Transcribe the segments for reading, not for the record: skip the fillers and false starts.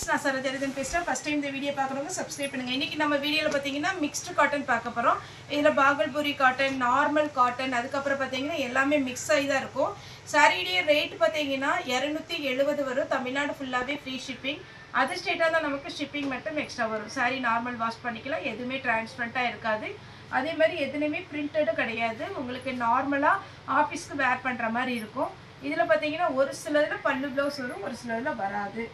நான் சரோஜாதன் பேசுகிறேன். First time இந்த வீடியோ பார்க்குறவங்க சப்ஸ்கிரைப் பண்ணுங்கள். இன்றைக்கி நம்ம வீடியோவில் பார்த்தீங்கன்னா மிக்ஸ்டு காட்டன் பார்க்க போகிறோம். இதில் பாகல்புரி காட்டன், நார்மல் காட்டன், அதுக்கப்புறம் பார்த்தீங்கன்னா எல்லாமே மிக்ஸ் ஆகி தான் இருக்கும். சாரியுடைய ரேட் பார்த்தீங்கன்னா 270 வரும். தமிழ்நாடு ஃபுல்லாகவே ஃப்ரீ ஷிப்பிங். அதர் ஸ்டேட்டாக தான் நமக்கு ஷிப்பிங் மட்டும் எக்ஸ்ட்ரா வரும். சாரி நார்மல் வாஷ் பண்ணிக்கலாம், எதுவுமே டிரான்ஸ்பரண்ட்டாக இருக்காது. அதே மாதிரி எதுலையுமே பிரிண்டடும் கிடையாது. உங்களுக்கு நார்மலாக ஆஃபீஸ்க்கு வேர் பண்ணுற மாதிரி இருக்கும். இதில் பார்த்தீங்கன்னா ஒரு சிலதில் பல்லு ப்ளவுஸ் வரும், ஒரு சிலதில் வராது.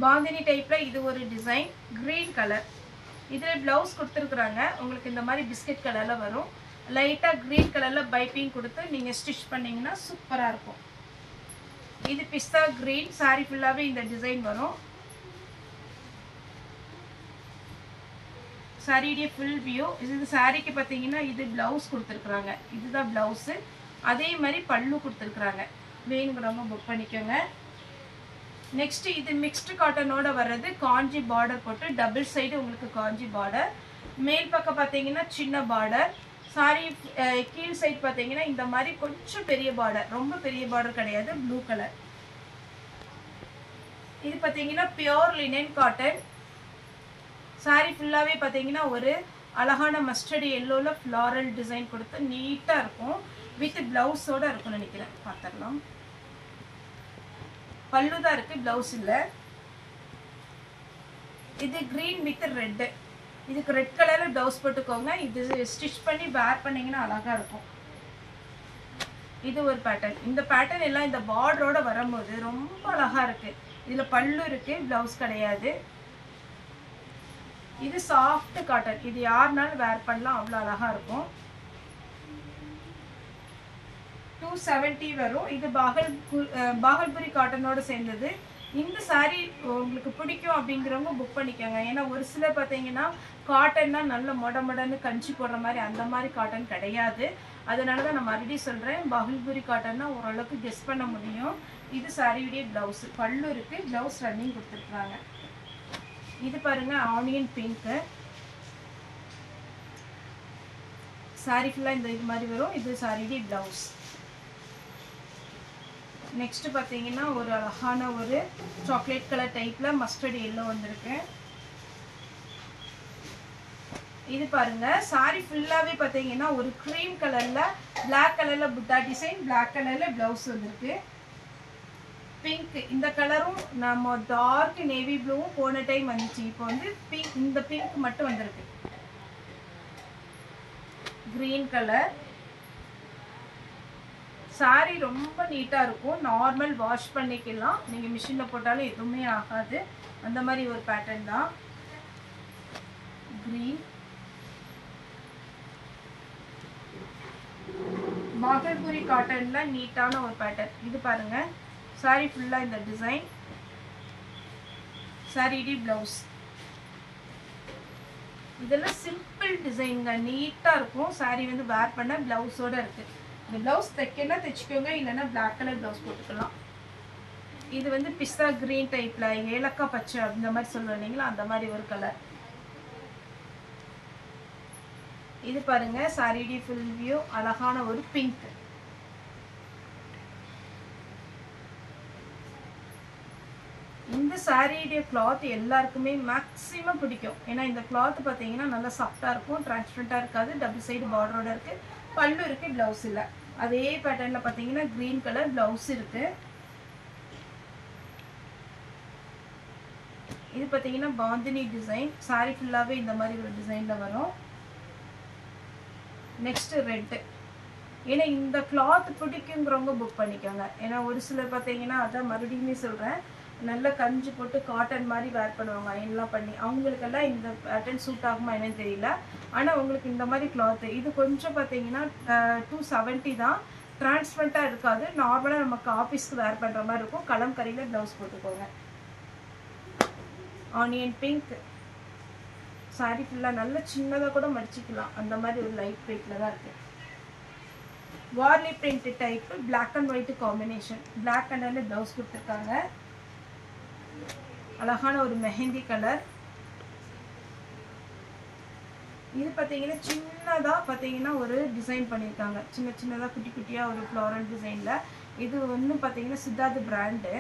பாந்தினி டைப்பில் இது ஒரு டிசைன், க்ரீன் கலர். இதில் ப்ளவுஸ் கொடுத்துருக்குறாங்க. உங்களுக்கு இந்த மாதிரி பிஸ்கட் கலரில் வரும். லைட்டாக க்ரீன் கலரில் பைப்பிங் கொடுத்து நீங்கள் ஸ்டிச் பண்ணிங்கன்னா சூப்பராக இருக்கும். இது பிஸ்தா க்ரீன். சாரி ஃபுல்லாகவே இந்த டிசைன் வரும். சாரியுடைய ஃபுல் வியூ இது. சாரிக்கு பார்த்தீங்கன்னா இது ப்ளவுஸ் கொடுத்துருக்குறாங்க. இதுதான் ப்ளவுஸு. அதே மாதிரி பல்லு கொடுத்துருக்குறாங்க. வேணுங்கிறவங்க புக் பண்ணிக்கோங்க. நெக்ஸ்ட் இது மிக்ஸ்டு காட்டனோட வர்றது. காஞ்சி பார்டர் போட்டு டபுள் சைடு உங்களுக்கு காஞ்சி பார்டர். மேல் பக்கம் பார்த்தீங்கன்னா சின்ன பார்டர். சாரி கீழ் சைடு பார்த்தீங்கன்னா இந்த மாதிரி கொஞ்சம் பெரிய பார்டர், ரொம்ப பெரிய பார்டர் கிடையாது, ப்ளூ கலர். இது பார்த்தீங்கன்னா பியோர் லினன் காட்டன். சாரி ஃபுல்லாகவே பார்த்தீங்கன்னா ஒரு அழகான மஸ்டர்டு எல்லோவில் ஃப்ளாரல் டிசைன் கொடுத்து நீட்டாக இருக்கும். வித் ப்ளவுஸோடு இருக்கும்னு நினைக்கிறேன். பார்த்துடலாம். பல்லு தான் இருக்குது, ப்ளவுஸ் இல்லை. இது க்ரீன் வித் ரெட்டு. இதுக்கு ரெட் கலரில் ப்ளவுஸ் போட்டுக்கோங்க. இது ஸ்டிச் பண்ணி வேர் பண்ணிங்கன்னா அழகாக இருக்கும். இது ஒரு பேட்டர்ன். இந்த பேட்டர்ன் எல்லாம் இந்த பார்டரோட வரும்போது ரொம்ப அழகாக இருக்குது. இதில் பல்லு இருக்குது, ப்ளவுஸ் கிடையாது. இது சாஃப்ட் காட்டன். இது யாருனாலும் வேர் பண்ணலாம், அவ்வளோ அழகாக இருக்கும். 270 வரும். இது பாகல்புரி காட்டனோட சேர்ந்தது. இந்த சாரீ உங்களுக்கு பிடிக்கும் அப்படிங்கிறவங்க புக் பண்ணிக்கோங்க. ஏன்னா ஒரு சிலர் பார்த்தீங்கன்னா காட்டன்னா நல்ல மொடன்னு கஞ்சி போடுற மாதிரி அந்த மாதிரி காட்டன் கிடையாது. அதனால தான் நான் மறுபடியும் சொல்கிறேன், பாகல்புரி காட்டன்னா ஓரளவுக்கு கெஸ் பண்ண முடியும். இது சாரியுடைய ப்ளவுஸ். பல்லு இருக்குது, ப்ளவுஸ் ரன்னிங் கொடுத்துருக்குறாங்க. இது பாருங்கள், ஆனியன் பிங்க்கு. சாரி ஃபுல்லாக இந்த இது மாதிரி வரும். இது சாரியுடைய ப்ளவுஸ். நெக்ஸ்ட் பார்த்தீங்கன்னா ஒரு அழகான ஒரு சாக்லேட் கலர் டைப்பில் மஸ்டர்ட் எல்லோ வந்திருக்கு. இது பாருங்க, சாரி ஃபுல்லாகவே பார்த்தீங்கன்னா ஒரு க்ரீம் கலரில் பிளாக் கலரில் புத்தா டிசைன், பிளாக் கலரில் ப்ளவுஸ் வந்திருக்கு. பிங்க் இந்த கலரும் நம்ம டார்க் நேவி ப்ளூவும் போன டைம் வந்துச்சு. இப்போ வந்து பிங்க், இந்த பிங்க் மட்டும் வந்திருக்கு. Green colour. சாரி ரொம்ப நீட்டாக இருக்கும். நார்மல் வாஷ் பண்ணிக்கலாம், நீங்கள் மிஷினில் போட்டாலும் எதுவுமே ஆகாது. அந்த மாதிரி ஒரு பேட்டர்ன் தான். க்ரீன். பாகல்புரி காட்டனில் நீட்டான ஒரு பேட்டர்ன். இது பாருங்கள், சாரி ஃபுல்லாக இந்த டிசைன். சாரிடி ப்ளவுஸ். இதெல்லாம் சிம்பிள் டிசைனுங்க, நீட்டாக இருக்கும். சாரி வந்து வேர் பண்ண ப்ளவுஸோடு இருக்குது. இந்த ப்ளவுஸ் தைக்கனா தைச்சிக்கோங்க, இல்லைன்னா பிளாக் கலர் ப்ளவுஸ் போட்டுக்கலாம். இது வந்து பிஸ்தா க்ரீன் டைப்பில் ஏலக்காய் பச்சை அந்த மாதிரி சொல்லுவோம் இல்லைங்களா, அந்த மாதிரி ஒரு கலர். இது பாருங்க, சாரிடி ஃபுல் வியூ. அழகான ஒரு பிங்க். இந்த சாரியுடைய கிளாத் எல்லாருக்குமே மேக்ஸிமம் பிடிக்கும். ஏன்னா இந்த கிளாத் பார்த்தீங்கன்னா நல்லா சாஃப்டாக இருக்கும், டிரான்ஸ்பரண்ட்டாக இருக்காது, டபுள் சைடு பார்டரோட இருக்குது, பல்லு இருக்குது, ப்ளவுஸ் இல்லை. அதே பேட்டர்னில் பார்த்தீங்கன்னா க்ரீன் கலர் ப்ளவுஸ் இருக்குது. இது பார்த்தீங்கன்னா பாந்தினி டிசைன். சாரி ஃபுல்லாகவே இந்த மாதிரி ஒரு டிசைனில் வரும். Next red. ஏன்னா இந்த கிளாத் பிடிக்குங்கிறவங்க புக் பண்ணிக்கோங்க. ஏன்னா ஒரு சிலர் பார்த்தீங்கன்னா, அதான் மறுபடியுமே சொல்கிறேன், நல்லா கஞ்சி போட்டு காட்டன் மாதிரி வேர் பண்ணுவாங்க அயன்லாம் பண்ணி. அவங்களுக்கெல்லாம் இந்த பேட்டர்ன் சூட் ஆகுமா என்னன்னு தெரியல. ஆனால் உங்களுக்கு இந்த மாதிரி கிளாத்து இது கொஞ்சம் பார்த்தீங்கன்னா 270 தான். டிரான்ஸ்பரண்ட்டாக இருக்காது, நார்மலாக நமக்கு ஆஃபீஸ்க்கு வேர் பண்ணுற மாதிரி இருக்கும். கலம்கரியில் ப்ளவுஸ் போட்டுக்கோங்க. Onion pink. சாரி ஃபுல்லாக நல்ல சின்னதாக கூட மடிச்சிக்கலாம், அந்த மாதிரி ஒரு லைட் வெயிட்டில் தான் இருக்குது. Warli print type, black and white combination. Black கலரில் ப்ளவுஸ் கொடுத்துருக்காங்க. அழகான ஒரு மெஹந்தி கலர். இது பார்த்தீங்கன்னா சின்னதாக பார்த்தீங்கன்னா ஒரு டிசைன் பண்ணியிருக்காங்க, சின்ன சின்னதாக குட்டி குட்டியாக ஒரு ஃப்ளாரல் டிசைனில். இது ஒன்று பார்த்தீங்கன்னா சித்தார்த் பிராண்டு.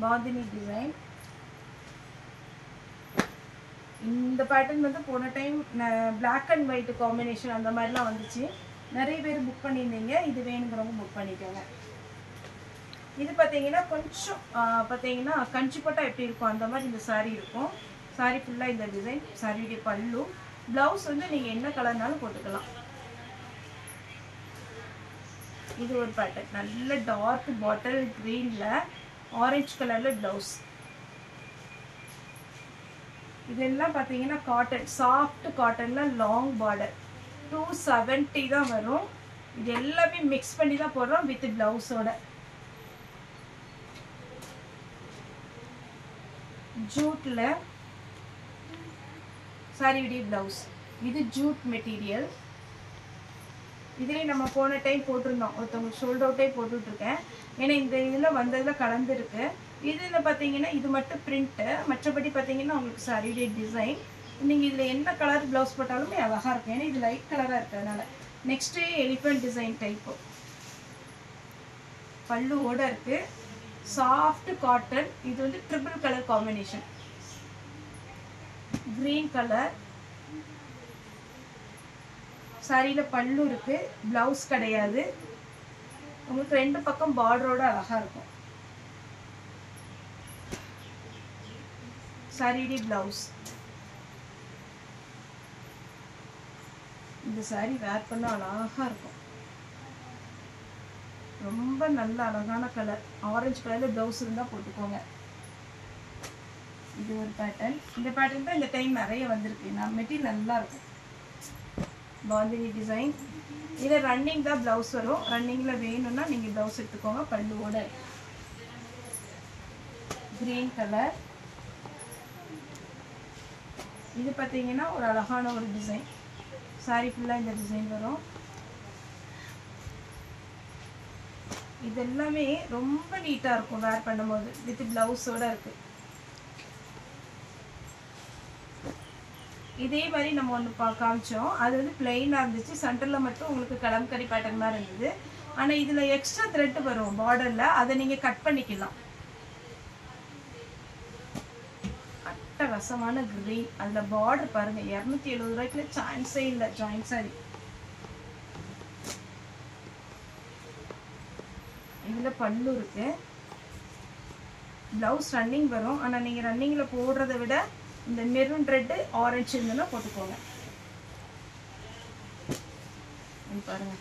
பாந்தினி டிசைன். இந்த பேட்டர்ன் வந்து போன time black and white combination அந்த மாதிரிலாம் வந்துச்சு. நிறைய பேர் புக் பண்ணியிருந்தீங்க. இது வேணுங்கிறவங்க புக் பண்ணிக்கோங்க. இது பார்த்தீங்கன்னா கொஞ்சம் பார்த்தீங்கன்னா கஞ்சிப்பட்டா எப்படி இருக்கும் அந்த மாதிரி இந்த சாரீ இருக்கும். சாரீ ஃபுல்லாக இந்த டிசைன். சாரியுடைய பல்லு. ப்ளவுஸ் வந்து நீங்கள் என்ன கலர்னாலும் போட்டுக்கலாம். இது ஒரு பேட்டர்ன். நல்ல டார்க் பாட்டில் க்ரீனில் ஆரஞ்சு கலரில் ப்ளவுஸ். இதெல்லாம் பார்த்தீங்கன்னா காட்டன், சாஃப்ட் காட்டனில் லாங் பார்டர். 270 தான் வரும். இது எல்லாமே மிக்ஸ் பண்ணி தான் போடுறோம் வித் ப்ளவுஸோட. ஜூட்டில் சாரியுடைய ப்ளவுஸ். இது ஜூட் மெட்டீரியல். இதிலே நம்ம போன டைம் போட்டிருந்தோம். ஒருத்தவங்களுக்கு ஷோல்ட் அவுட்டே போட்டுட்ருக்கேன். ஏன்னா இந்த இதில் வந்ததில் கலந்துருக்கு. இதில் பார்த்தீங்கன்னா இது மட்டும் பிரிண்ட்டு. மற்றபடி பார்த்தீங்கன்னா உங்களுக்கு சாரியுடைய டிசைன். நீங்கள் இதில் என்ன கலர் ப்ளவுஸ் போட்டாலுமே அழகாக இருக்கும். ஏன்னா இது லைட் கலராக இருக்கிறதுனால. Next elephant design type. பல்லுவோடு இருக்குது. Soft cotton. இது வந்து triple colour combination. Green colour. சாரியில் பல்லு இருக்குது. ப்ளவுஸ் கிடையாது. உங்களுக்கு ரெண்டு பக்கம் பார்டரோட அழகாக இருக்கும். சாரியுடைய ப்ளவுஸ். இந்த சாரி வேர் பண்ண அழகாக இருக்கும். ரொம்ப நல்ல அழகான கலர். ஆரஞ்சு கலரில் ப்ளவுஸ் இருந்தால் போட்டுக்கோங்க. இது ஒரு பேட்டர்ன். இந்த பேட்டர்ன் தான் இந்த டைம் நிறைய வந்திருக்கு. மெட்டீரியல் நல்லா இருக்கும். பாந்தினி டிசைன். இதில் ரன்னிங் தான் ப்ளவுஸ் வரும். ரன்னிங்கில் வேணும்னா நீங்கள் ப்ளவுஸ் எடுத்துக்கோங்க. பல்லுவோட. Green colour. இது பார்த்தீங்கன்னா ஒரு அழகான ஒரு டிசைன். சாரி ஃபுல்லாக இந்த டிசைன் வரும். இது எல்லாமே ரொம்ப நீட்டாக இருக்கும் வேர் பண்ணும்போது. வித் ப்ளவுஸோட இருக்குது. இதே மாதிரி நம்ம ஒன்று காமிச்சோம். அது வந்து பிளெயினாக இருந்துச்சு. சென்டரில் மட்டும் உங்களுக்கு கலம்கரி பேட்டர்ன் மாதிரி இருந்தது. ஆனால் இதில் எக்ஸ்ட்ரா த்ரெட் வரும் பார்டரில். அதை நீங்கள் கட் பண்ணிக்கலாம். அட்டகாசமான க்ரீன். அதில் பார்டர் பாருங்கள். 270 ரூபாய்க்குள்ள சான்ஸே இல்லை. Join sorry. இதில் பல்லு இருக்குது. ப்ளவுஸ் ரன்னிங் வரும். ஆனால் நீங்கள் ரன்னிங்கில் போடுறத விட இந்த மெரூன் ரெட்டு ஆரஞ்சு இருந்ததுன்னா போட்டுக்கோங்க. பாருங்க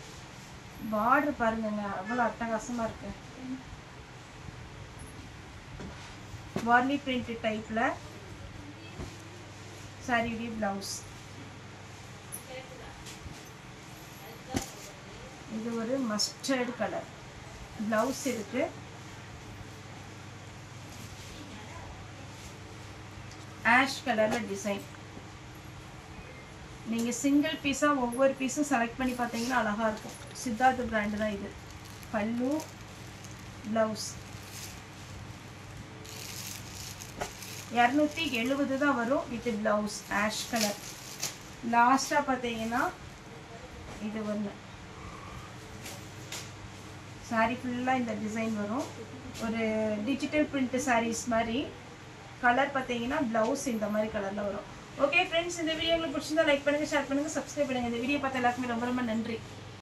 பார்டர் பாருங்க. அவ்வளோ அட்டகாசமாக இருக்கு. வார்லி பிரிண்ட் டைப்பில் சாரியுடைய ப்ளவுஸ். இது ஒரு மஸ்டர்ட் கலர். ப்ளவுஸ் இருக்கு. ஆஷ் கலரில் டிசைன். நீங்கள் சிங்கிள் பீஸாக ஒவ்வொரு பீஸும் செலக்ட் பண்ணி பார்த்தீங்கன்னா அழகாக இருக்கும். சித்தார்த் பிராண்டு தான் இது. பல்லு ப்ளவுஸ். 270 தான் வரும் வித் ப்ளவுஸ். Ash colour. லாஸ்ட்டாக பார்த்தீங்கன்னா இது ஒன்று. சாரி ஃபுல்லாக இந்த டிசைன் வரும். ஒரு டிஜிட்டல் பிரிண்ட் சாரீஸ் மாதிரி. கலர் பார்த்தீங்கன்னா ப்ளவுஸ் இந்த மாதிரி கலரில் வரும். ஓகே ஃப்ரெண்ட்ஸ், இந்த வீடியோ உங்களுக்கு பிடிச்சிருந்தா லைக் பண்ணுங்கள், ஷேர் பண்ணுங்கள், சப்ஸ்கிரைப் பண்ணுங்கள். இந்த வீடியோ பார்த்த எல்லாருக்குமே ரொம்ப ரொம்ப நன்றி.